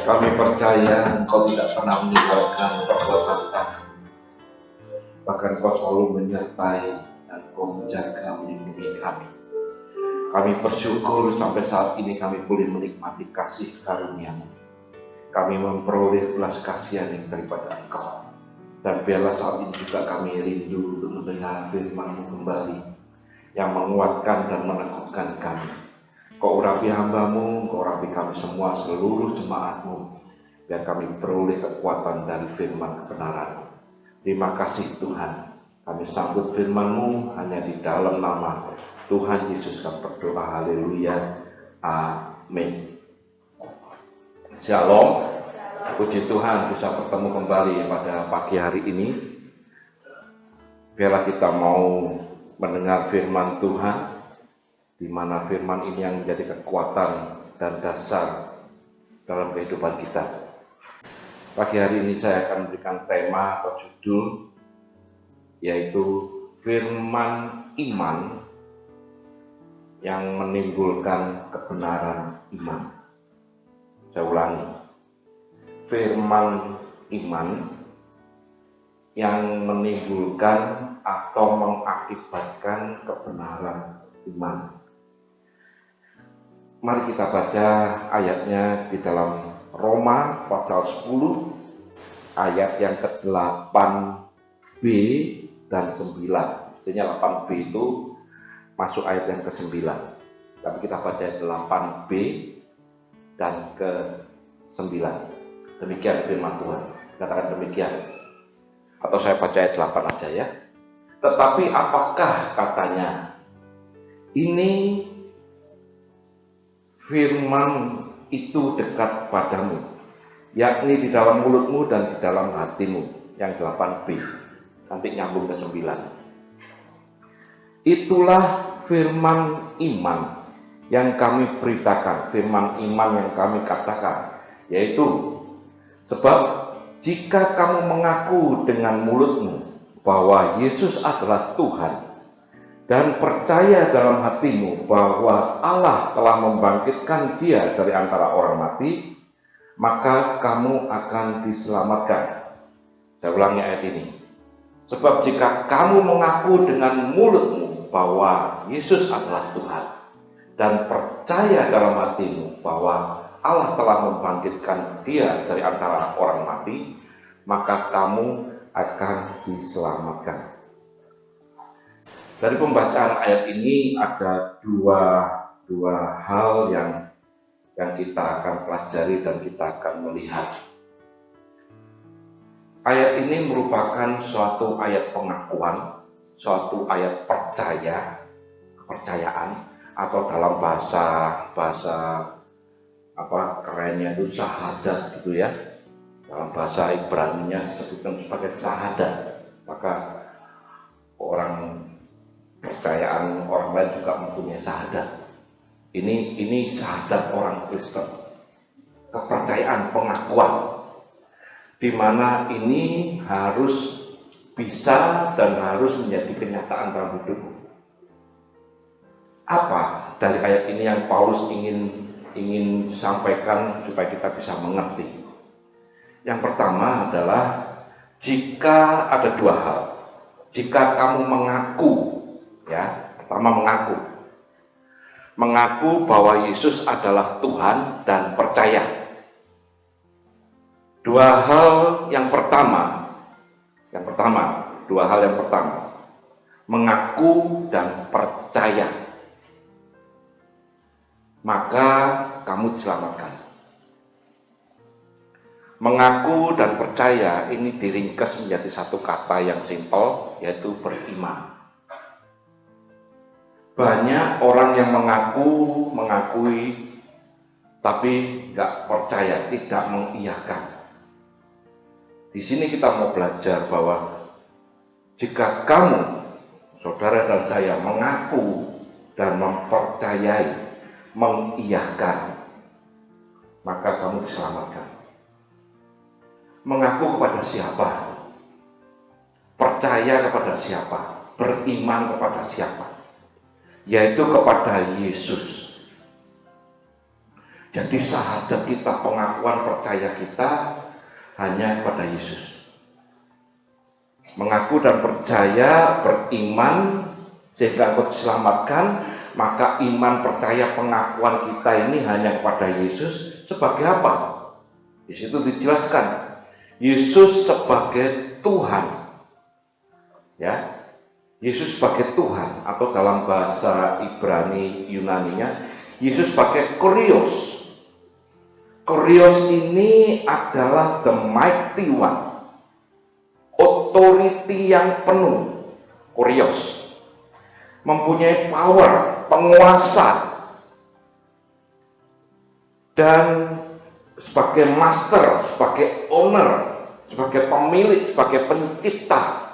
Kami percaya Engkau tidak pernah meninggalkan perbuatan kami. Bahkan Engkau selalu menyertai dan Engkau menjaga, melindungi kami. Kami bersyukur sampai saat ini kami boleh menikmati kasih karunia-Mu. Kami memperoleh belas kasihan yang daripada Engkau. Dan biarlah saat ini juga kami rindu untuk mendengar firman-Mu kembali, yang menguatkan dan meneguhkan kami. Kau urapi hamba-Mu, Kau urapi kami semua, seluruh jemaat-Mu, biar kami beroleh kekuatan dari firman kebenaran. Terima kasih Tuhan. Kami sambut firman-Mu hanya di dalam nama Tuhan Yesus kami berdoa. Haleluya. Amin. Shalom. Puji Tuhan bisa bertemu kembali pada pagi hari ini. Biarlah kita mau mendengar firman Tuhan, di mana firman ini yang menjadi kekuatan dan dasar dalam kehidupan kita. Pagi hari ini saya akan memberikan tema atau judul, yaitu firman iman yang menimbulkan kebenaran iman. Saya ulangi, firman iman yang menimbulkan atau mengakibatkan kebenaran iman. Mari kita baca ayatnya di dalam Roma pasal 10 ayat yang ke-8b dan 9. Mestinya 8b itu masuk ayat yang ke-9. Tapi kita baca 8b dan ke-9. Demikian firman Tuhan. Katakan demikian. Atau saya baca ayat 8 aja ya. Tetapi apakah katanya? Ini firman itu dekat padamu, yakni di dalam mulutmu dan di dalam hatimu. Yang 8b. Nanti nyambung ke 9. Itulah firman iman yang kami beritakan, firman iman yang kami katakan, yaitu sebab jika kamu mengaku dengan mulutmu bahwa Yesus adalah Tuhan dan percaya dalam hatimu bahwa Allah telah membangkitkan Dia dari antara orang mati, maka kamu akan diselamatkan. Saya ulangi ayat ini. Sebab jika kamu mengaku dengan mulutmu bahwa Yesus adalah Tuhan dan percaya dalam hatimu bahwa Allah telah membangkitkan Dia dari antara orang mati, maka kamu akan diselamatkan. Dari pembacaan ayat ini ada dua hal yang kita akan pelajari dan kita akan melihat. Ayat ini merupakan suatu ayat pengakuan, suatu ayat kepercayaan, atau dalam bahasa kerennya itu syahadat gitu ya. Dalam bahasa Ibrani-nya disebutkan sebagai syahadat. Maka percayaan orang lain juga mempunyai syahadat. Ini syahadat orang Kristen. Kepercayaan, pengakuan, di mana ini harus bisa dan harus menjadi kenyataan dalam hidupmu. Apa dari ayat ini yang Paulus ingin sampaikan supaya kita bisa mengerti? Yang pertama adalah jika ada dua hal. Jika kamu mengaku, ya, pertama mengaku bahwa Yesus adalah Tuhan dan percaya. Dua hal yang pertama, mengaku dan percaya, maka kamu diselamatkan. Mengaku dan percaya ini diringkas menjadi satu kata yang simpel, yaitu beriman. Banyak orang yang mengakui, tapi nggak percaya, tidak mengiyakan. Di sini kita mau belajar bahwa jika kamu, saudara dan saya, mengaku dan mempercayai, mengiyakan, maka kamu diselamatkan. Mengaku kepada siapa? Percaya kepada siapa? Beriman kepada siapa? Yaitu kepada Yesus. Jadi syahadat kita, pengakuan percaya kita hanya pada Yesus. Mengaku dan percaya, beriman sehingga engkau diselamatkan, maka iman, percaya, pengakuan kita ini hanya kepada Yesus sebagai apa? Di situ dijelaskan Yesus sebagai Tuhan. Ya. Yesus sebagai Tuhan, atau dalam bahasa Ibrani Yunaninya Yesus sebagai Kurios. Kurios ini adalah the mighty one, authority yang penuh. Kurios mempunyai power, penguasa, dan sebagai master, sebagai owner, sebagai pemilik, sebagai pencipta.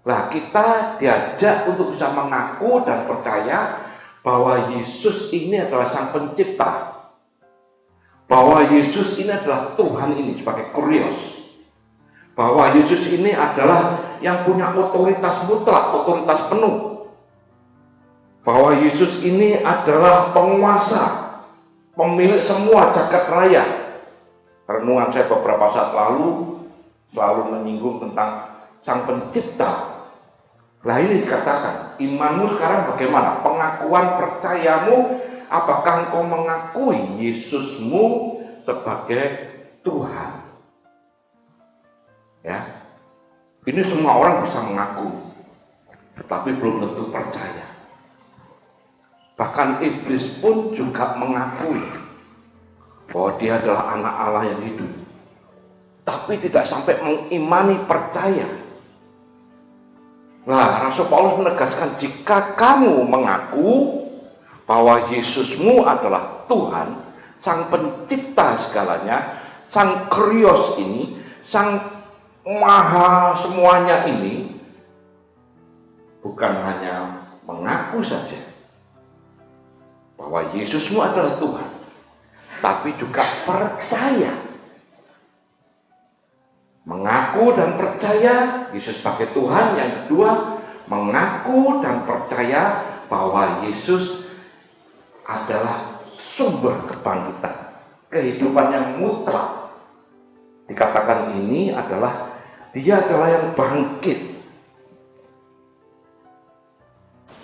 Nah, kita diajak untuk bisa mengaku dan percaya bahwa Yesus ini adalah sang pencipta, bahwa Yesus ini adalah Tuhan ini sebagai Kurios, bahwa Yesus ini adalah yang punya otoritas mutlak, otoritas penuh, bahwa Yesus ini adalah penguasa, pemilik semua jagat raya. Renungan saya beberapa saat lalu selalu menyinggung tentang sang pencipta. Nah, ini dikatakan, imanmu sekarang bagaimana? Pengakuan percayamu, apakah engkau mengakui Yesusmu sebagai Tuhan? Ya, ini semua orang bisa mengaku, tetapi belum tentu percaya. Bahkan iblis pun juga mengakui bahwa dia adalah anak Allah yang hidup, tapi tidak sampai mengimani, percaya. Nah, Rasul Paulus menegaskan, jika kamu mengaku bahwa Yesusmu adalah Tuhan, sang pencipta segalanya, sang Kurios ini, sang maha semuanya ini, bukan hanya mengaku saja bahwa Yesusmu adalah Tuhan, tapi juga percaya. Mengaku dan percaya Yesus sebagai Tuhan. Yang kedua, mengaku dan percaya bahwa Yesus adalah sumber kebangkitan, kehidupan yang mutlak. Dikatakan ini adalah dia adalah yang bangkit,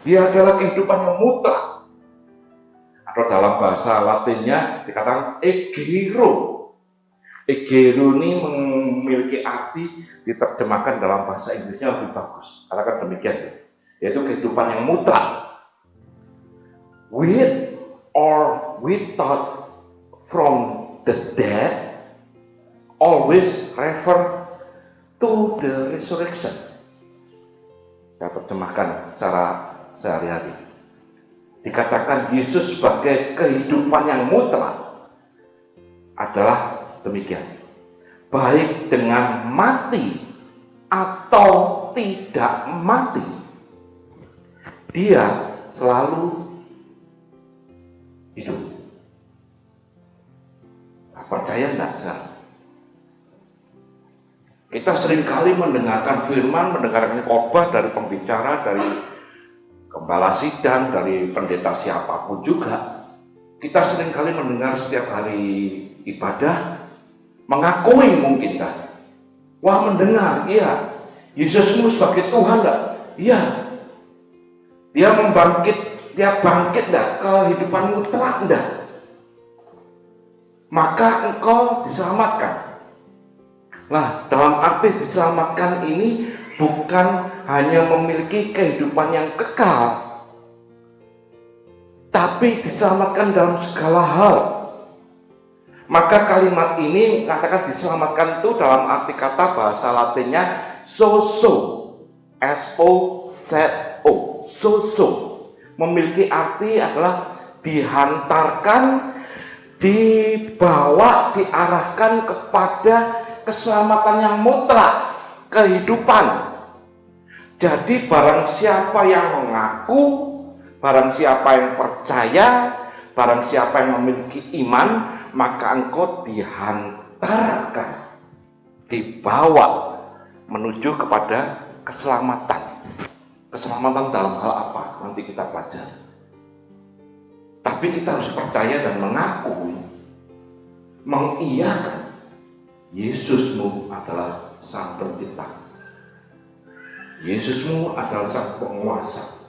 dia adalah kehidupan yang mutlak, atau dalam bahasa Latinnya dikatakan egero. Egero ini memiliki arti, diterjemahkan dalam bahasa Inggrisnya lebih bagus. Katakan demikian, yaitu kehidupan yang mutlak. With or without from the dead always refer to the resurrection. Saya terjemahkan secara sehari-hari. Dikatakan Yesus sebagai kehidupan yang mutlak adalah demikian, baik dengan mati atau tidak mati, dia selalu hidup. Nah, percaya enggak sekarang? Kita seringkali mendengarkan firman, mendengarkan khotbah dari pembicara, dari gembala sidang, dari pendeta siapapun juga. Kita seringkali mendengar setiap hari ibadah, mengakui mungkin kan? Wah, mendengar, iya. Yesusmu sebagai Tuhan enggak? Iya. Dia membangkit, dia bangkit enggak? Kehidupan mutlak enggak? Maka engkau diselamatkan. Nah, dalam arti diselamatkan ini bukan hanya memiliki kehidupan yang kekal, tapi diselamatkan dalam segala hal. Maka kalimat ini katakan diselamatkan itu dalam arti kata bahasa Latinnya sozo, S-O-Z-O, sozo, memiliki arti adalah dihantarkan, dibawa, diarahkan kepada keselamatan yang mutlak, kehidupan. Jadi barang siapa yang mengaku, barang siapa yang percaya, barang siapa yang memiliki iman, maka engkau dihantarkan, dibawa menuju kepada keselamatan. Keselamatan dalam hal apa? Nanti kita pelajari. Tapi kita harus percaya dan mengakui, mengiyakan Yesusmu adalah Sang Pencipta. Yesusmu adalah Sang Penguasa.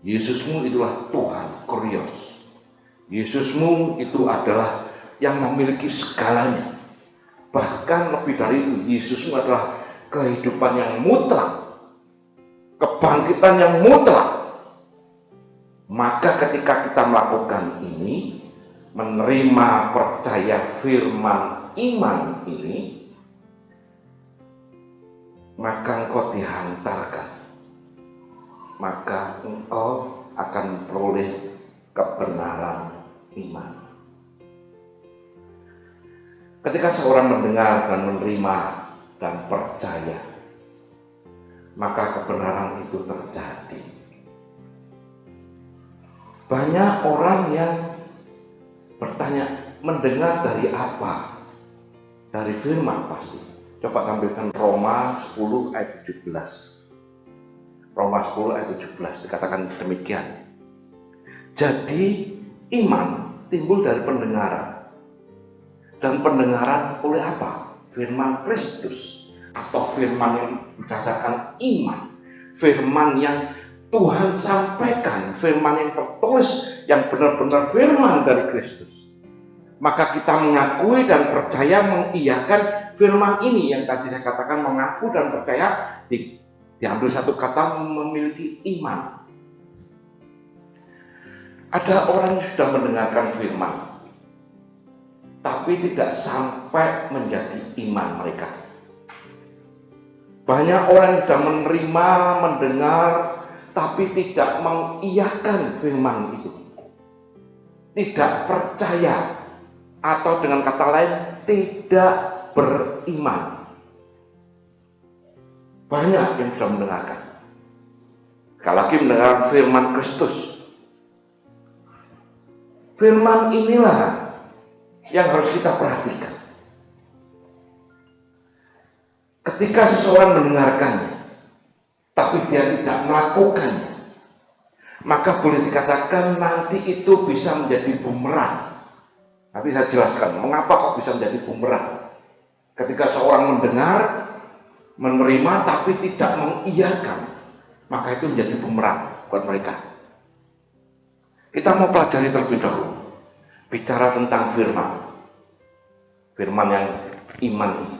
Yesusmu itulah Tuhan Kurios. Yesusmu itu adalah yang memiliki segalanya. Bahkan lebih dari itu, Yesusmu adalah kehidupan yang mutlak, kebangkitan yang mutlak. Maka ketika kita melakukan ini, menerima percaya firman iman ini, maka engkau dihantarkan, maka engkau akan peroleh kebenaran iman. Ketika seorang mendengar dan menerima dan percaya, maka kebenaran itu terjadi. Banyak orang yang bertanya, mendengar dari apa? Dari firman pasti. Coba tampilkan Roma 10 ayat 17. Roma 10 ayat 17 dikatakan demikian. Jadi iman timbul dari pendengaran. Dan pendengaran oleh apa? Firman Kristus. Atau firman yang berdasarkan iman. Firman yang Tuhan sampaikan, firman yang tertulis, yang benar-benar firman dari Kristus. Maka kita mengakui dan percaya, mengiyakan firman ini yang tadi saya katakan, mengaku dan percaya, diambil satu kata, memiliki iman. Ada orang yang sudah mendengarkan firman, tapi tidak sampai menjadi iman mereka. Banyak orang yang sudah menerima, mendengar, tapi tidak mengiyakan firman itu. Tidak percaya, atau dengan kata lain, tidak beriman. Banyak yang sudah mendengarkan. Sekali lagi mendengar firman Kristus. Firman inilah yang harus kita perhatikan. Ketika seseorang mendengarkannya, tapi dia tidak melakukannya, maka boleh dikatakan nanti itu bisa menjadi bumerang. Nanti saya jelaskan mengapa kok bisa menjadi bumerang. Ketika seorang mendengar, menerima, tapi tidak mengiyakan, maka itu menjadi bumerang buat mereka. Kita mau pelajari terlebih dahulu, bicara tentang firman yang iman ini.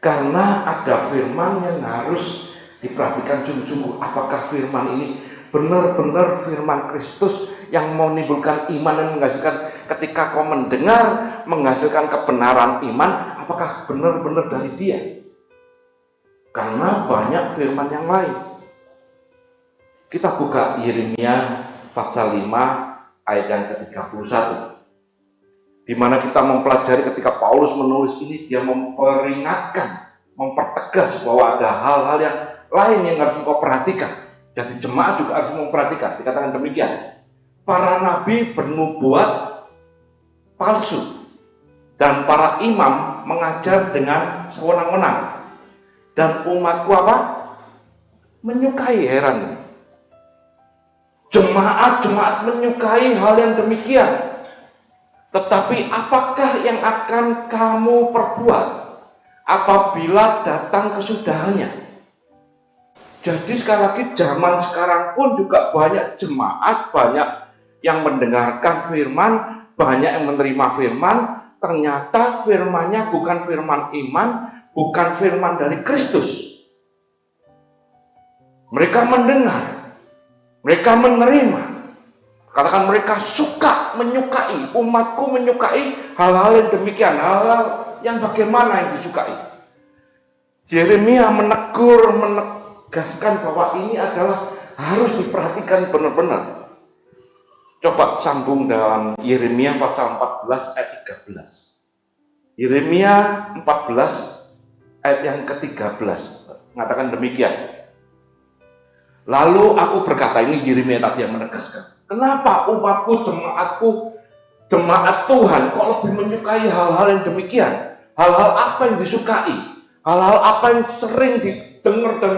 Karena ada firman yang harus diperhatikan sungguh-sungguh, apakah firman ini benar-benar firman Kristus yang menimbulkan iman dan menghasilkan, ketika kau mendengar, menghasilkan kebenaran iman, apakah benar-benar dari dia? Karena banyak firman yang lain. Kita buka Yeremia pasal 5 ayat yang ke-31, di mana kita mempelajari ketika Paulus menulis ini, dia memperingatkan, mempertegas bahwa ada hal-hal yang lain yang harus engkau perhatikan. Jadi jemaat juga harus memperhatikan. Dikatakan demikian, para nabi bernubuat palsu, dan para imam mengajar dengan sewenang-wenang, dan umatku apa? Menyukai. Heran, jemaat menyukai hal yang demikian. Tetapi apakah yang akan kamu perbuat apabila datang kesudahannya? Jadi sekali lagi, zaman sekarang pun juga banyak jemaat, banyak yang mendengarkan firman, banyak yang menerima firman, ternyata firmannya bukan firman iman, bukan firman dari Kristus. Mereka mendengar, mereka menerima, katakan mereka menyukai, umatku menyukai hal-hal yang demikian, hal-hal yang bagaimana yang disukai. Yeremia menegaskan bahwa ini adalah harus diperhatikan benar-benar. Coba sambung dalam Yeremia pasal 14 ayat 13. Yeremia 14 ayat yang ke-13 mengatakan demikian. Lalu aku berkata, ini Yeremia tadi yang menegaskan, kenapa umatku, jemaat Tuhan kok lebih menyukai hal-hal yang demikian? Hal-hal apa yang disukai? Hal-hal apa yang sering didengar dan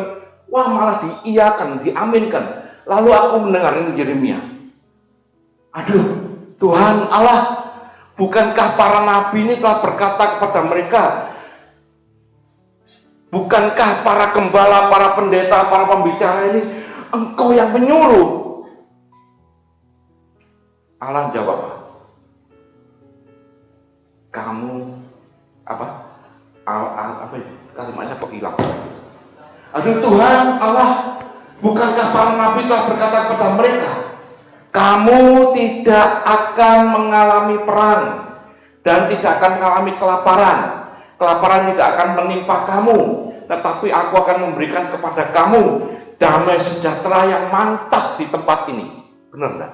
malah diiyakan, diaminkan? Lalu aku mendengar ini Yeremia. Aduh, Tuhan Allah, bukankah para nabi ini telah berkata kepada mereka, bukankah para gembala, para pendeta, para pembicara ini engkau yang menyuruh? Allah jawab, kamu apa itu? Kalimatnya kok hilang? Aduh Tuhan Allah, bukankah para nabi telah berkata kepada mereka, kamu tidak akan mengalami perang dan tidak akan mengalami kelaparan. Kelaparan tidak akan menimpa kamu, tetapi aku akan memberikan kepada kamu damai sejahtera yang mantap di tempat ini. Benar enggak?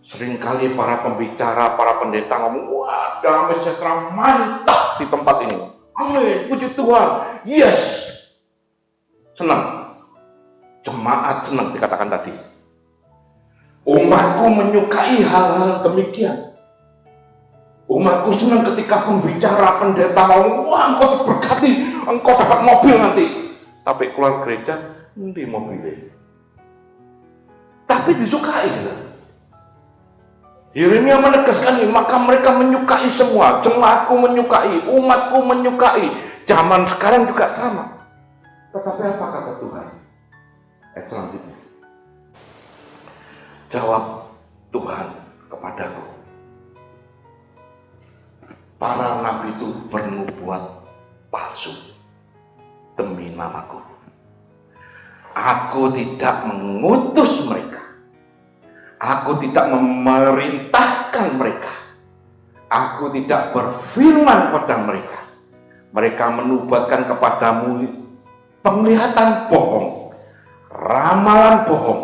Seringkali para pembicara, para pendeta ngomong, wah damai sejahtera mantap di tempat ini. Amin, puji Tuhan. Yes. Senang. Jemaat senang dikatakan tadi. Umatku menyukai hal-hal demikian. Umatku senang ketika pembicara, pendeta ngomong, wah engkau diberkati, engkau dapat mobil nanti. Tapi keluar gereja, nanti mobilnya. Tapi disukai. Yeremia menegaskan ini, maka mereka menyukai semua. Jemaatku menyukai, umatku menyukai. Zaman sekarang juga sama. Tetapi apa kata Tuhan? Selanjutnya. Jawab Tuhan kepadaku. Para nabi itu bernubuat palsu demi namaku. Aku tidak mengutus mereka. Aku tidak memerintahkan mereka. Aku tidak berfirman pada mereka. Mereka menubuatkan kepadamu penglihatan bohong, ramalan bohong,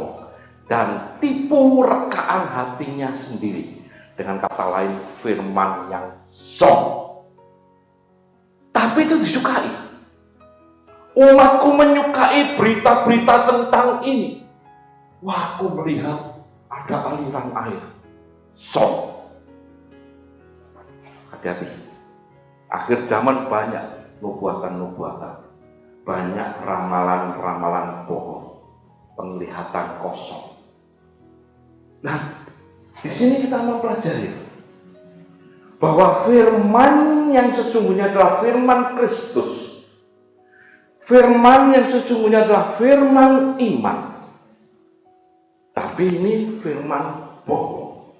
dan tipu rekaan hatinya sendiri. Dengan kata lain, firman yang song. Tapi itu disukai. Umatku menyukai berita-berita tentang ini. Wah, aku melihat ada aliran air song. Hati-hati. Akhir zaman banyak nubuatan-nubuatan, banyak ramalan-ramalan bohong, penglihatan kosong. Nah, di sini kita mempelajari bahwa firman yang sesungguhnya adalah firman Kristus. Firman yang sesungguhnya adalah firman iman. Tapi ini firman bohong.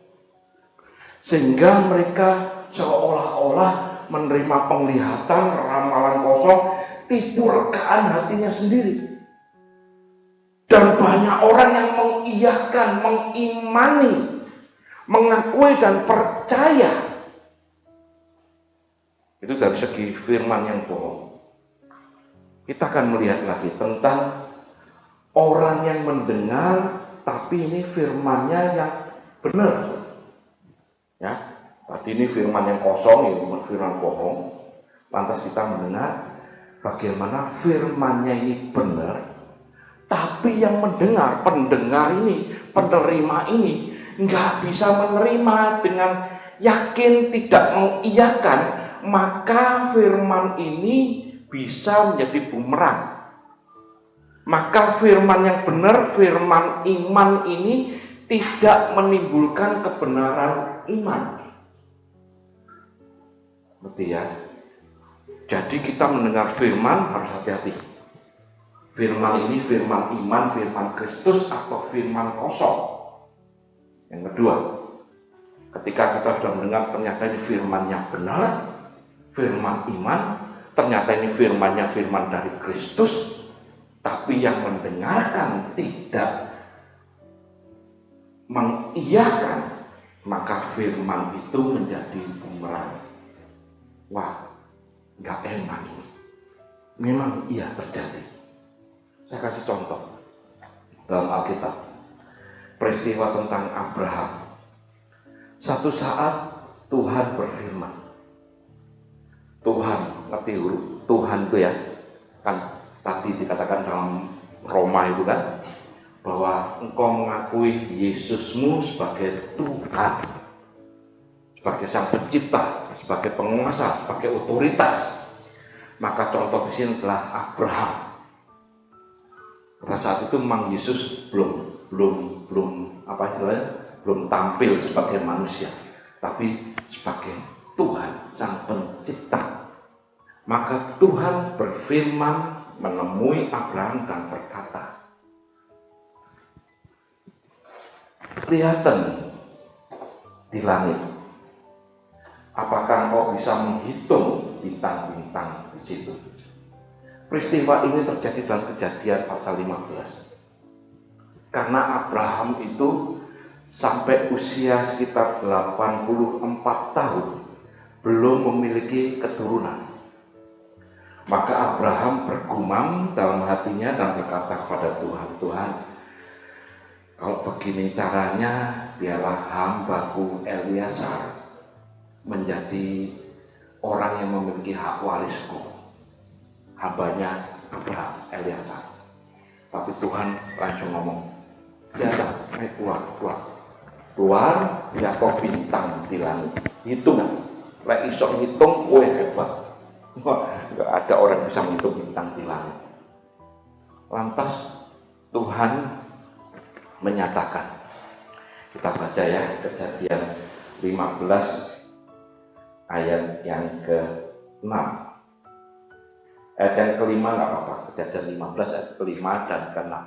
Sehingga mereka seolah-olah menerima penglihatan, ramalan kosong, tipu rekaan hatinya sendiri. Dan banyak orang yang mengiyakan, mengimani, mengakui dan percaya. Itu dari segi firman yang bohong. Kita akan melihat lagi tentang orang yang mendengar, tapi ini firmannya yang benar. Ya, tadi ini firman yang kosong, ini firman bohong. Lantas kita mendengar bagaimana firmannya ini benar, tapi yang mendengar, pendengar ini, penerima ini nggak bisa menerima dengan yakin, tidak mengiyakan, maka firman ini bisa menjadi bumerang. Maka firman yang benar, firman iman ini tidak menimbulkan kebenaran iman. Berarti ya. Jadi kita mendengar firman harus hati-hati. Firman ini firman iman, firman Kristus atau firman kosong. Yang kedua, ketika kita sudah mendengar ternyata ini firman yang benar, firman iman, ternyata ini firmannya firman dari Kristus, tapi yang mendengarkan tidak mengiyakan, maka firman itu menjadi bumerang. Wah, nggak enak ini. Memang iya terjadi. Saya kasih contoh dalam Alkitab, peristiwa tentang Abraham. Satu saat Tuhan berfirman. Tuhan, ngerti huruf Tuhan itu ya, kan tadi dikatakan dalam Roma itu kan, bahwa engkau mengakui Yesusmu sebagai Tuhan, sebagai Sang Pencipta, sebagai penguasa, sebagai otoritas. Maka contoh di sini adalah Abraham. Pada saat itu memang Yesus belum apa istilahnya, belum tampil sebagai manusia, tapi sebagai Tuhan Sang Pencipta. Maka Tuhan berfirman menemui Abraham dan berkata, kelihatan di langit, apakah engkau bisa menghitung bintang-bintang di situ? Peristiwa ini terjadi dalam Kejadian pasal 15. Karena Abraham itu sampai usia sekitar 84 tahun belum memiliki keturunan. Maka Abraham bergumam dalam hatinya dan berkata kepada Tuhan, Tuhan, kalau begini caranya, biarlah hambaku Eliezer menjadi orang yang memiliki hak warisku. Hambanya Abraham, Eliezer. Tapi Tuhan langsung ngomong, ya keluar, lihat kok bintang di langit. Hitung, lek iso ngitung, kowe hebat. Enggak ada orang yang bisa menghitung bintang di langit. Lantas Tuhan menyatakan, kita baca ya, Kejadian 15 ayat yang ke-6. Ayat yang ke-5 nggak apa-apa, Kejadian 15 ayat ke-5 dan ke-6.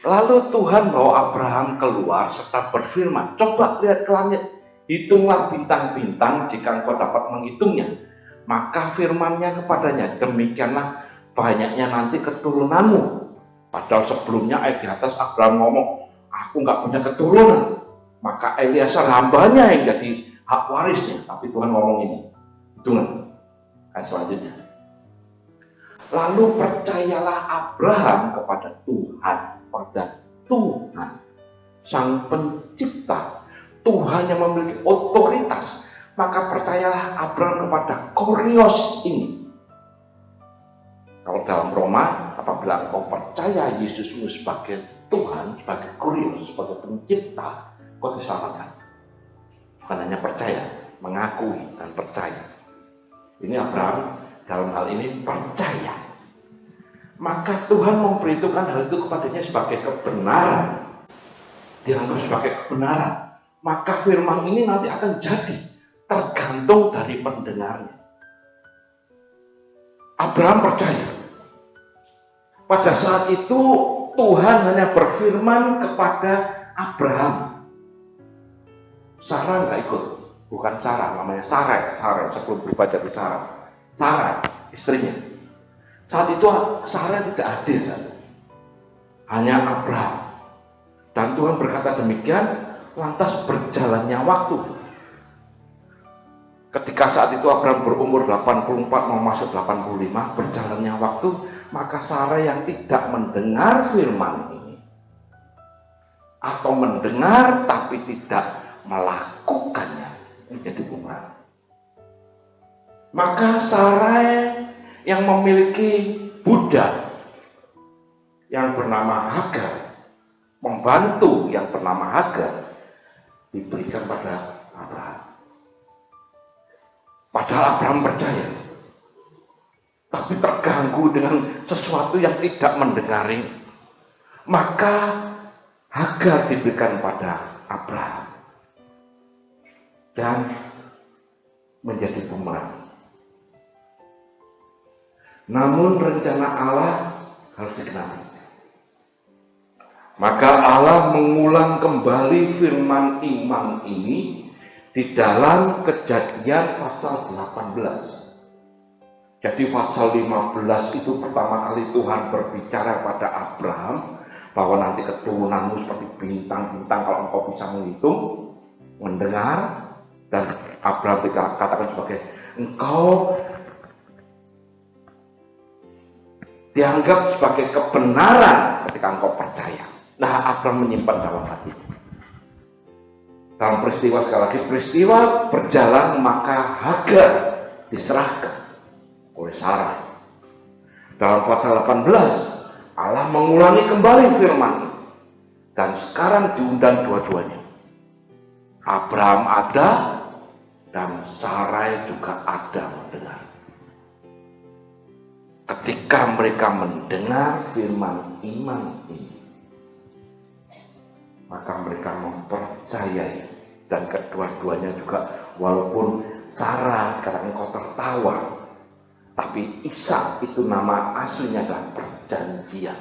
Lalu Tuhan bawa Abraham keluar serta berfirman, coba lihat ke langit, hitunglah bintang-bintang jika engkau dapat menghitungnya. Maka firman-Nya kepadanya, demikianlah banyaknya nanti keturunanmu. Padahal sebelumnya ayat di atas Abraham ngomong, aku nggak punya keturunan. Maka Eliezer hambanya yang jadi hak warisnya. Tapi Tuhan ngomong ini, hitungan. Ayat selanjutnya. Lalu percayalah Abraham kepada Tuhan, Sang Pencipta, Tuhan yang memiliki otoritas. Maka percayalah Abraham kepada Kurios ini. Kalau dalam Roma, apabila engkau percaya Yesusmu sebagai Tuhan, sebagai Kurios, sebagai Pencipta, kau diselamatkan. Bukan hanya percaya, mengakui dan percaya. Ini Abraham dalam hal ini percaya. Maka Tuhan memperhitungkan hal itu kepadanya sebagai kebenaran. Dianggap sebagai kebenaran. Maka firman ini nanti akan jadi. Tergantung dari pendengarnya. Abraham percaya. Pada saat itu Tuhan hanya berfirman kepada Abraham. Sarah nggak ikut. Bukan Sarah, namanya Sarai sebelum berubah jadi Sarah. Sarah, istrinya. Saat itu Sarah tidak hadir. Hanya Abraham. Dan Tuhan berkata demikian, lantas berjalannya waktu. Ketika saat itu Abraham berumur 84 mau masuk 85, berjalannya waktu, maka Sarah yang tidak mendengar firman ini atau mendengar tapi tidak melakukannya menjadi bumerang. Maka Sarah yang memiliki budak yang bernama Hagar, membantu yang bernama Hagar, diberikan pada Abraham. Padahal Abraham percaya, tapi terganggu dengan sesuatu yang tidak mendengarin. Maka Hagar diberikan pada Abraham dan menjadi bumerang. Namun rencana Allah harus digenapi. Maka Allah mengulang kembali firman iman ini di dalam Kejadian pasal 18. Jadi pasal 15 itu pertama kali Tuhan berbicara pada Abraham bahwa nanti keturunanmu seperti bintang-bintang kalau engkau bisa menghitung, mendengar, dan Abraham dikatakan sebagai engkau dianggap sebagai kebenaran ketika engkau percaya. Nah, Abraham menyimpan dalam hati. Dalam peristiwa, sekali lagi peristiwa berjalan, maka Hagar diserahkan oleh Sarah. Dalam pasal 18 Allah mengulangi kembali firman dan sekarang diundang dua-duanya. Abraham ada dan Sarai juga ada mendengar. Ketika mereka mendengar firman iman ini, maka mereka mempercayai. Dan kedua-duanya juga, walaupun Sarah sekarang engkau tertawa, tapi Ishak itu nama aslinya adalah perjanjian.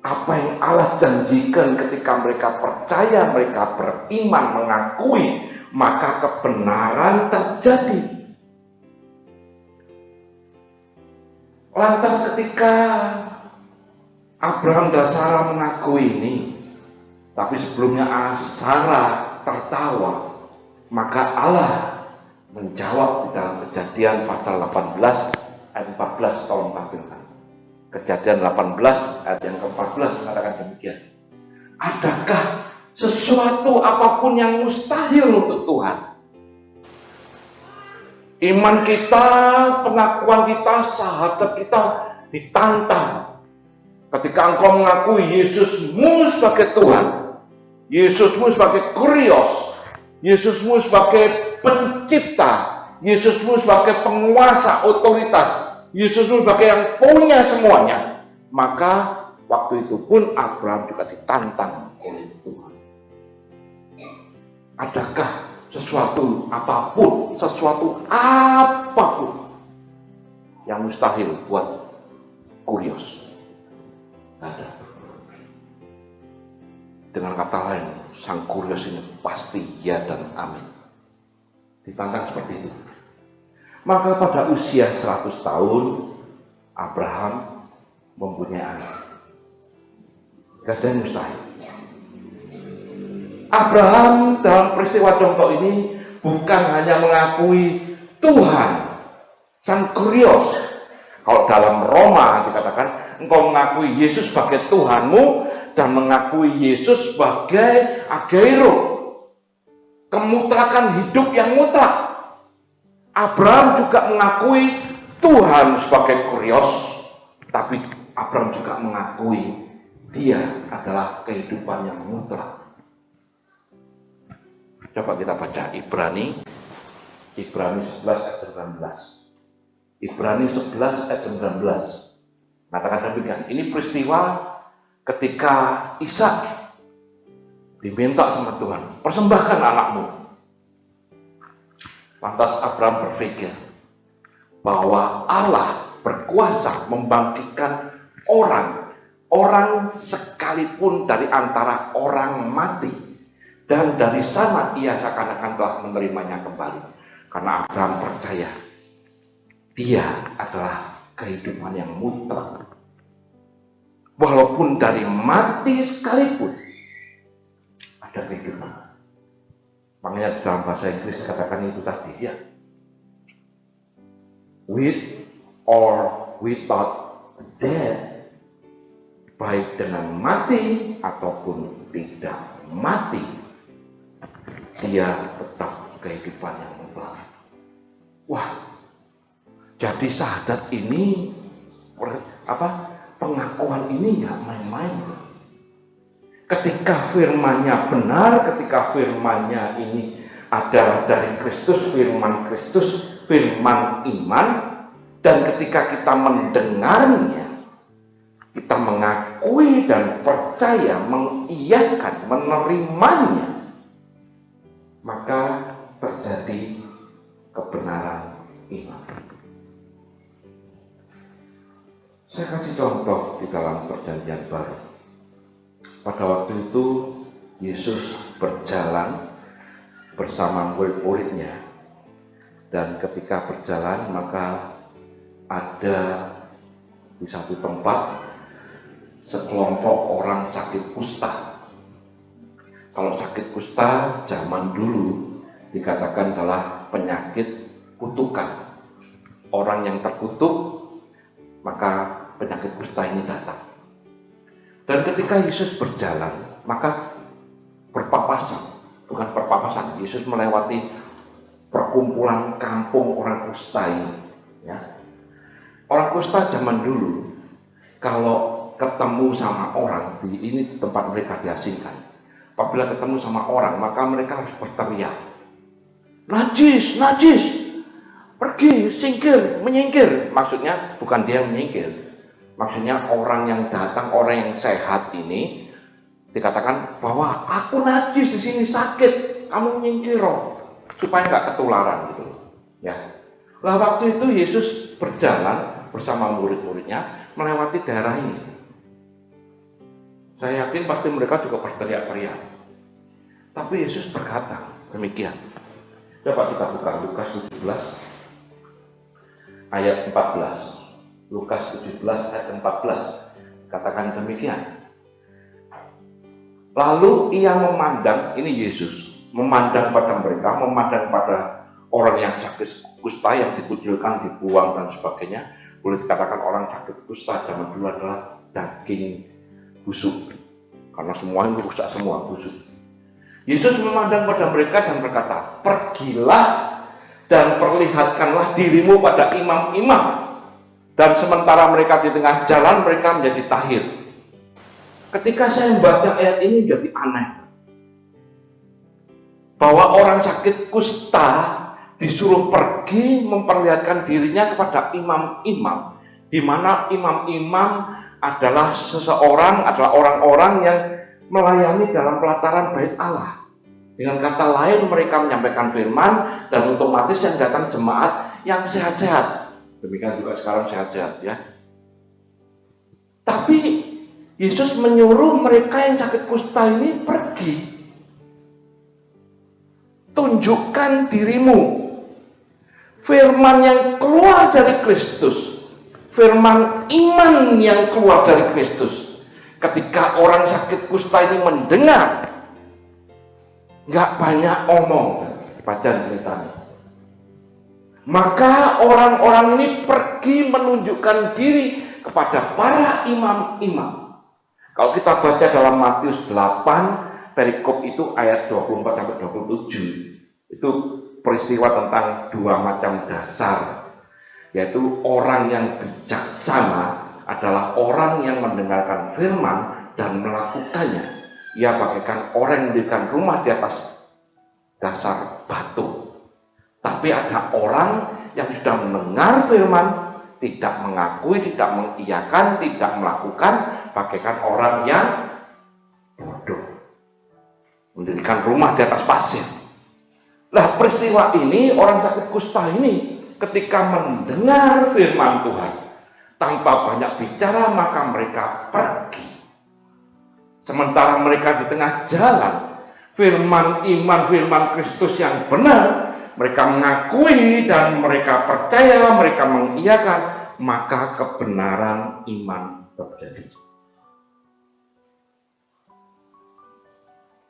Apa yang Allah janjikan ketika mereka percaya, mereka beriman, mengakui, maka kebenaran terjadi. Lantas ketika Abraham dan Sarah mengakui ini, tapi sebelumnya Sarah tertawa, maka Allah menjawab di dalam Kejadian pasal 18 ayat 14, tolong tampilkan. Kejadian 18 ayat yang ke-14 mengatakan demikian. Adakah sesuatu apapun yang mustahil untuk Tuhan? Iman kita, pengakuan kita, syahadat kita ditantang. Ketika engkau mengakui Yesusmu sebagai Tuhan, Yesusmu sebagai Kurios, Yesusmu sebagai pencipta, Yesusmu sebagai penguasa otoritas, Yesusmu sebagai yang punya semuanya, maka waktu itu pun Abraham juga ditantang oleh Tuhan. Adakah sesuatu apapun yang mustahil buat Kurios? Ada. Dengan kata lain, sang Kurios ini pasti ya dan amin. Ditantang seperti itu. Maka pada usia 100 tahun Abraham mempunyai anak. Gak ada yang mustahil. Abraham dalam peristiwa contoh ini bukan hanya mengakui Tuhan, sang Kurios. Kalau dalam Roma dikatakan engkau mengakui Yesus sebagai Tuhanmu dan mengakui Yesus sebagai ageiro, kemutlakan hidup yang mutlak. Abraham juga mengakui Tuhan sebagai Kurios, tapi Abraham juga mengakui dia adalah kehidupan yang mutlak. Coba kita baca Ibrani 11 ayat 19. Ibrani 11 ayat 19. Katakan demikian, ini peristiwa ketika Ishak diminta sama Tuhan, persembahkan anakmu. Lantas Abraham berpikir bahwa Allah berkuasa membangkitkan orang sekalipun dari antara orang mati, dan dari sana ia seakan-akan telah menerimanya kembali, karena Abraham percaya dia adalah kehidupan yang mutlak. Walaupun dari mati sekalipun ada kehidupan. Makanya dalam bahasa Inggris katakan itu tadi ya. With or without death, baik dengan mati ataupun tidak mati, dia tetap kehidupan yang mutlak. Wah, jadi syahadat ini, pengakuan ini nggak main-main. Ketika firman-Nya benar, ketika firman-Nya ini adalah dari Kristus, firman iman, dan ketika kita mendengarnya, kita mengakui dan percaya, mengiyakan, menerimanya, maka terjadi kebenaran iman. Saya kasih contoh di dalam perjanjian baru. Pada waktu itu Yesus berjalan bersama murid-muridnya, dan ketika berjalan maka ada di satu tempat sekelompok orang sakit kusta. Kalau sakit kusta zaman dulu dikatakan adalah penyakit kutukan. Orang yang terkutuk, maka penyakit kusta ini datang. Dan ketika Yesus berjalan, maka Yesus melewati perkumpulan kampung orang kusta ini. Ya. Orang kusta zaman dulu, kalau ketemu sama orang, ini tempat mereka diasingkan. Apabila ketemu sama orang, maka mereka harus berteriak, najis, najis, pergi, singkir, menyingkir. Maksudnya bukan dia yang menyingkir. Maksudnya orang yang datang, orang yang sehat ini Dikatakan bahwa aku najis di sini, sakit, kamu nyingkiro supaya nggak ketularan gitu. Ya. Lah waktu itu Yesus berjalan bersama murid-muridnya melewati daerah ini. Saya yakin pasti mereka juga berteriak-teriak. Tapi Yesus berkata demikian. Coba kita buka Lukas 17 ayat 14. Lukas 17 ayat 14. Katakan demikian. Lalu ia memandang, ini Yesus, memandang pada mereka, memandang pada orang yang sakit kusta yang dikucilkan, dibuang dan sebagainya. Boleh dikatakan orang sakit kusta zaman dulu adalah daging busuk, karena semuanya rusak semua, busuk. Yesus memandang pada mereka dan berkata, pergilah dan perlihatkanlah dirimu pada imam-imam. Dan sementara mereka di tengah jalan, mereka menjadi tahir. Ketika saya membaca ayat ini jadi aneh. Bahwa orang sakit kusta disuruh pergi memperlihatkan dirinya kepada imam-imam. Di mana imam-imam adalah adalah orang-orang yang melayani dalam pelataran bait Allah. Dengan kata lain mereka menyampaikan firman dan otomatis yang datang jemaat yang sehat-sehat. Demikian juga sekarang sehat-sehat ya. Tapi Yesus menyuruh mereka yang sakit kusta ini pergi. Tunjukkan dirimu. Firman yang keluar dari Kristus. Firman iman yang keluar dari Kristus. Ketika orang sakit kusta ini mendengar, nggak banyak omong, baca ceritanya. Maka orang-orang ini pergi menunjukkan diri kepada para imam-imam. Kalau kita baca dalam Matius 8, perikop itu ayat 24-27, itu peristiwa tentang dua macam dasar, yaitu orang yang bijaksana adalah orang yang mendengarkan firman dan melakukannya. Ia bagaikan orang yang mendirikan rumah di atas dasar batu. Tapi ada orang yang sudah mendengar firman, tidak mengakui, tidak mengiyakan, tidak melakukan, bagaikan orang yang bodoh, mendirikan rumah di atas pasir. Nah, peristiwa ini orang sakit kusta ini ketika mendengar firman Tuhan tanpa banyak bicara, maka mereka pergi. Sementara mereka di tengah jalan, firman iman, firman Kristus yang benar, mereka mengakui dan mereka percaya, mereka mengiyakan, maka kebenaran iman terjadi.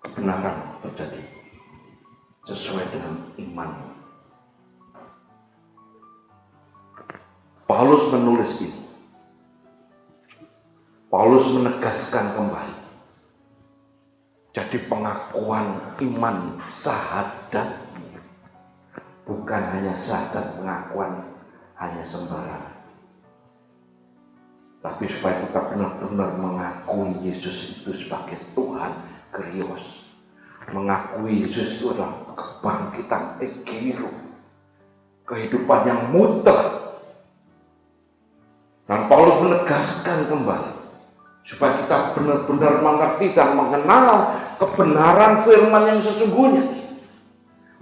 Kebenaran terjadi sesuai dengan iman. Paulus menulis ini. Paulus menegaskan kembali. Jadi pengakuan iman syahadat bukan hanya syahadat pengakuan hanya sembarangan. Tapi supaya kita benar-benar mengakui Yesus itu sebagai Tuhan, Kyrios. Mengakui Yesus itu adalah kebangkitan egiro, kehidupan yang mutlak. Dan Paulus menegaskan kembali supaya kita benar-benar mengerti dan mengenal kebenaran firman yang sesungguhnya.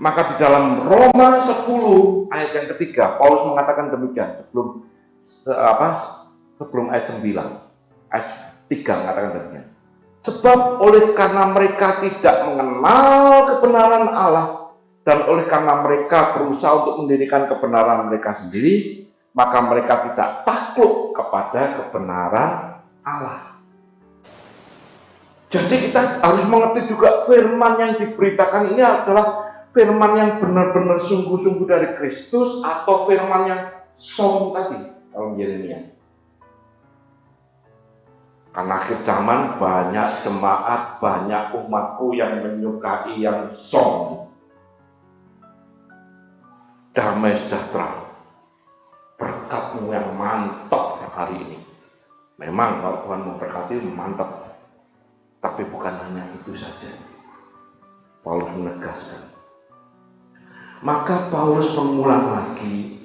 Maka di dalam Roma 10 ayat yang ketiga, Paulus mengatakan demikian sebelum ayat 9, ayat 3 mengatakan demikian. Sebab oleh karena mereka tidak mengenal kebenaran Allah dan oleh karena mereka berusaha untuk mendirikan kebenaran mereka sendiri, maka mereka tidak takluk kepada kebenaran Allah. Jadi kita harus mengerti juga firman yang diberitakan ini adalah firman yang benar-benar sungguh-sungguh dari Kristus atau firman yang song tadi dalam Yeremia. Karena akhir zaman banyak jemaat, banyak umatku yang menyukai yang song. Damai sejahtera, berkatmu yang mantap hari ini. Memang kalau Tuhan memberkati mantap, tapi bukan hanya itu saja. Paulus menegaskan. Maka Paulus mengulang lagi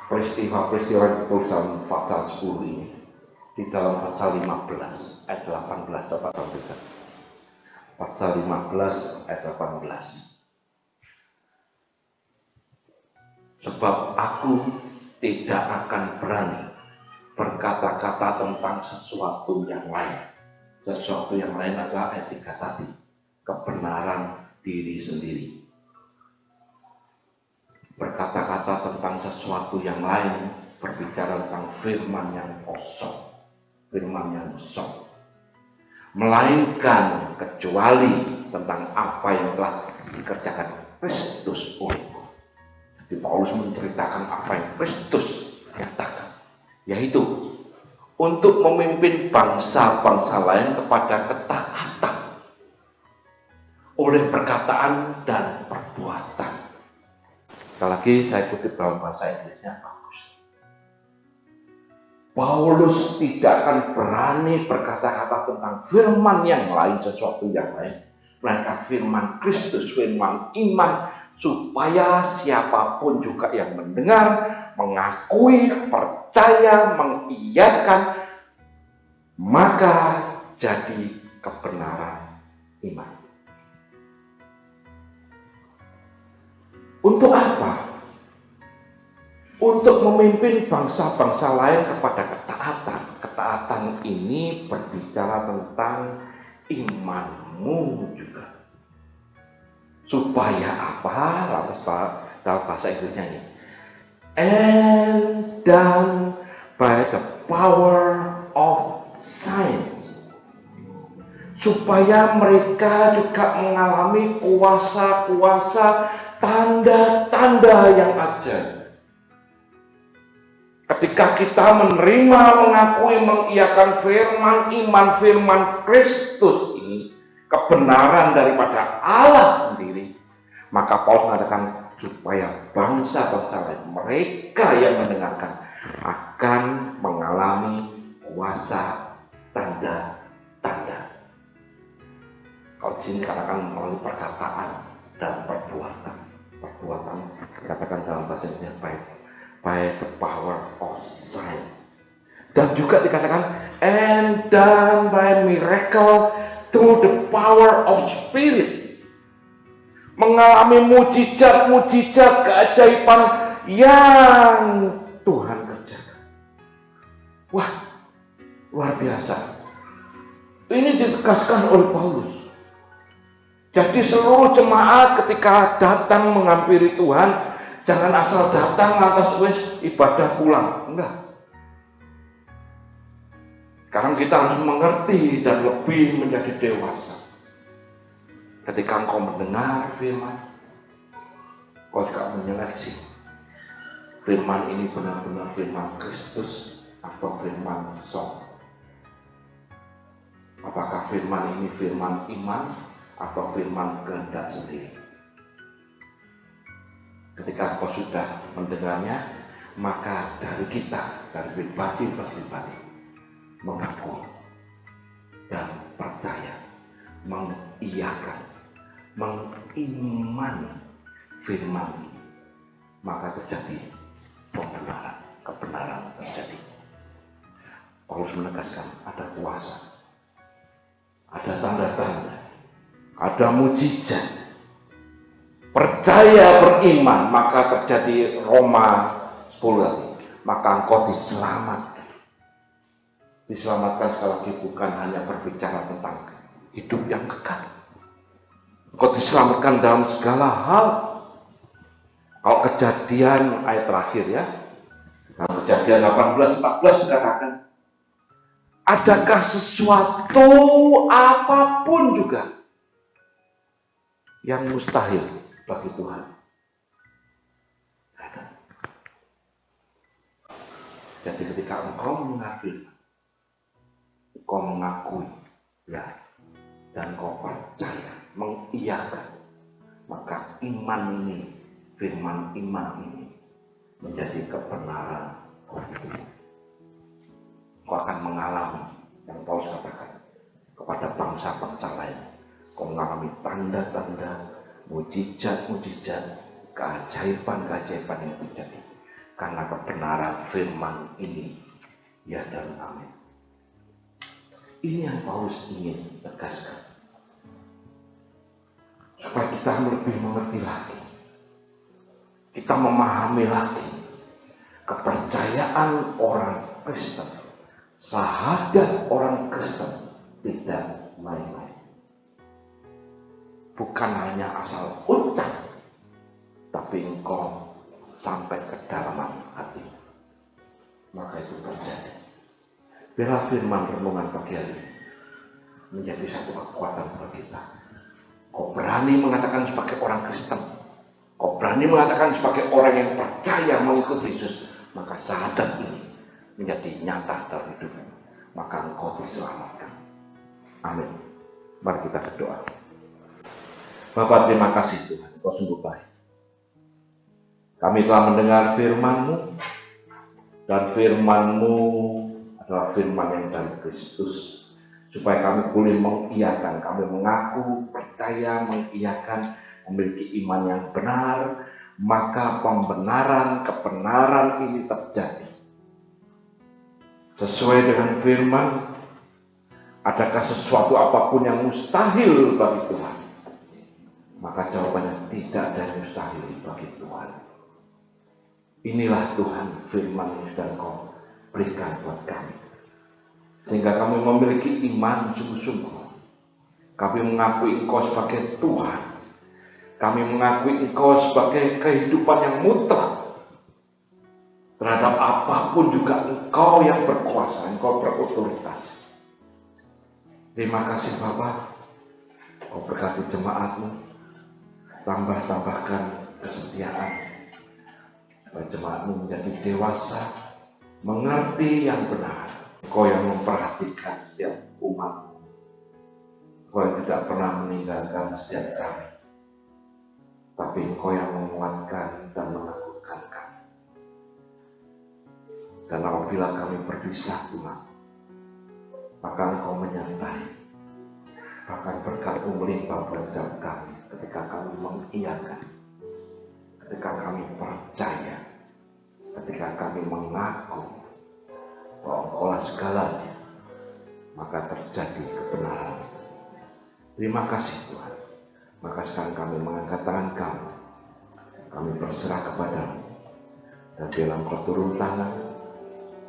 peristiwa-peristiwa yang ditulis dalam pasal 10 ini. Di dalam pasal 15 ayat 18 dapat tampilkan. pasal 15 ayat 18. Sebab aku tidak akan berani berkata-kata tentang sesuatu yang lain. Sesuatu yang lain adalah etika tadi, kebenaran diri sendiri. Berkata-kata tentang sesuatu yang lain, berbicara tentang firman yang kosong, firman yang kosong. Melainkan kecuali tentang apa yang telah dikerjakan Kristus untukku. Jadi Paulus menceritakan apa yang Kristus nyatakan, yaitu untuk memimpin bangsa-bangsa lain kepada ketaatan oleh perkataan dan perbuatan. Sekali lagi saya kutip dalam bahasa Inggrisnya bagus. Paulus tidak akan berani berkata-kata tentang firman yang lain, sesuatu yang lain, melainkan firman Kristus, firman iman, supaya siapapun juga yang mendengar, mengakui, percaya, mengiyakan, maka jadi kebenaran iman. Untuk apa? Untuk memimpin bangsa-bangsa lain kepada ketaatan. Ketaatan ini berbicara tentang imanmu juga. Supaya apa? Lantas dalam bahasa Inggrisnya ini. And done by the power of science. Supaya mereka juga mengalami kuasa-kuasa, tanda-tanda yang ajaib. Ketika kita menerima, mengakui, mengiyakan firman iman, firman Kristus ini, kebenaran daripada Allah sendiri, maka Paulus mengatakan supaya bangsa-bangsa lain, mereka yang mendengarkan, akan mengalami kuasa tanda-tanda. Kalau di sini katakan melalui perkataan dan perbuatan. Perbuatan dikatakan dalam bahasa Indonesia by the power of sign. Dan juga dikatakan and done by miracle through the power of spirit. Mengalami mujizat-mujizat, keajaiban yang Tuhan kerjakan. Wah, luar biasa. Ini ditegaskan oleh Paulus. Jadi seluruh jemaat ketika datang menghampiri Tuhan, jangan asal datang lantas wis ibadah pulang. Enggak. Sekarang kita harus mengerti dan lebih menjadi dewasa. Ketika engkau mendengar firman, kau juga menyeleksi. Firman ini benar-benar firman Kristus atau firman song. Apakah firman ini firman iman atau firman kehendak sendiri? Ketika kau sudah mendengarnya, maka dari kita, dari pribadi mengaku dan percaya, mengiyakan, mengimani firman ini, maka terjadi kebenaran terjadi. Paulus menegaskan ada kuasa, ada tanda-tanda, ada mujizat. Percaya, beriman, maka terjadi Roma 10 tadi. Maka engkau diselamatkan. Diselamatkan sekali lagi bukan hanya berbicara tentang hidup yang kekal. Engkau diselamatkan dalam segala hal. Kalau Kejadian ayat terakhir ya, dalam Kejadian 18-14 dikatakan, adakah sesuatu apapun juga yang mustahil bagi Tuhan? Jadi ketika engkau mengakui, engkau mengakui ya, dan engkau percaya, mengiyakan, maka iman ini, firman iman ini menjadi kebenaran hidupmu. Engkau akan mengalami yang Paulus katakan kepada bangsa-bangsa lain. Engkau mengalami tanda-tanda, mujizat-mujizat, keajaiban-keajaiban yang terjadi karena kebenaran firman ini. Ya dan amin. Ini yang Paulus ingin tegaskan. supaya kita lebih mengerti lagi, kita memahami lagi kepercayaan orang Kristen, syahadat orang Kristen tidak main-main. Bukan hanya asal ucap, tapi engkau sampai ke dalam hati. Maka itu terjadi. Biarlah firman renungan pagi hari ini menjadi satu kekuatan bagi kita. Kau berani mengatakan sebagai orang Kristen, kau berani mengatakan sebagai orang yang percaya mengikuti Yesus, maka syahadat ini menjadi nyata dalam hidupmu. Maka engkau diselamatkan. Amin. Mari kita berdoa. Bapa, terima kasih Tuhan, Engkau sungguh baik. Kami telah mendengar firman-Mu, dan firman-Mu adalah firman yang dari Kristus, supaya kami boleh mengiyakan, kami mengaku, percaya, mengiyakan, memiliki iman yang benar, maka pembenaran, kebenaran ini terjadi. Sesuai dengan firman, adakah sesuatu apapun yang mustahil bagi Tuhan? Maka jawabannya tidak ada yang mustahil bagi Tuhan. Inilah Tuhan firman yang sudah Engkau berikan buat kami, sehingga kami memiliki iman sungguh-sungguh. Kami mengakui Engkau sebagai Tuhan. Kami mengakui Engkau sebagai kehidupan yang mutlak. Terhadap apapun juga Engkau yang berkuasa, Engkau berotoritas. Terima kasih Bapa. Engkau berkati jemaat-Mu. Tambahkan kesetiaan. Supaya jemaat-Mu menjadi dewasa, mengerti yang benar. Engkau yang memperhatikan setiap umat. Engkau yang tidak pernah meninggalkan setiap kami. Tapi Engkau yang menguatkan dan meneguhkan kami. Dan apabila kami berpisah Tuhan, maka Engkau menyertai. Bahkan berkat-Mu melimpah buat setiap kami ketika kami mengiyakan, ketika kami percaya, ketika kami mengaku bahwa Engkaulah segalanya, maka terjadi kebenaran. Terima kasih Tuhan. Maka sekarang kami mengangkat tangan kami, kami berserah kepadamu, dan dalam Engkau turun tangan,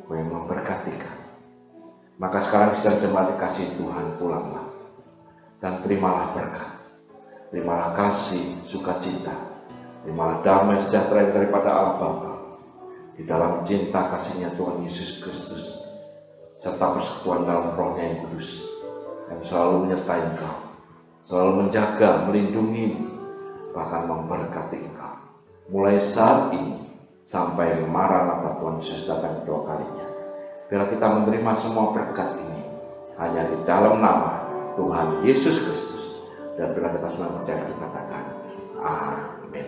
Engkau yang memberkati kami. Maka sekarang sedang jemaat dikasih Tuhan, pulanglah dan terimalah berkat, terimalah kasih, sukacita, terimalah damai sejahtera daripada Allah Bapa di dalam cinta kasihnya Tuhan Yesus Kristus, serta persekutuan dalam Roh-Nya yang kudus yang selalu menyertai Engkau, selalu menjaga, melindungi, bahkan memberkati Engkau mulai saat ini sampai Maranatha Tuhan Yesus datang kedua kalinya. Biar kita menerima semua berkat ini hanya di dalam nama Tuhan Yesus Kristus, dan bila kita semua percaya, kita katakan amin.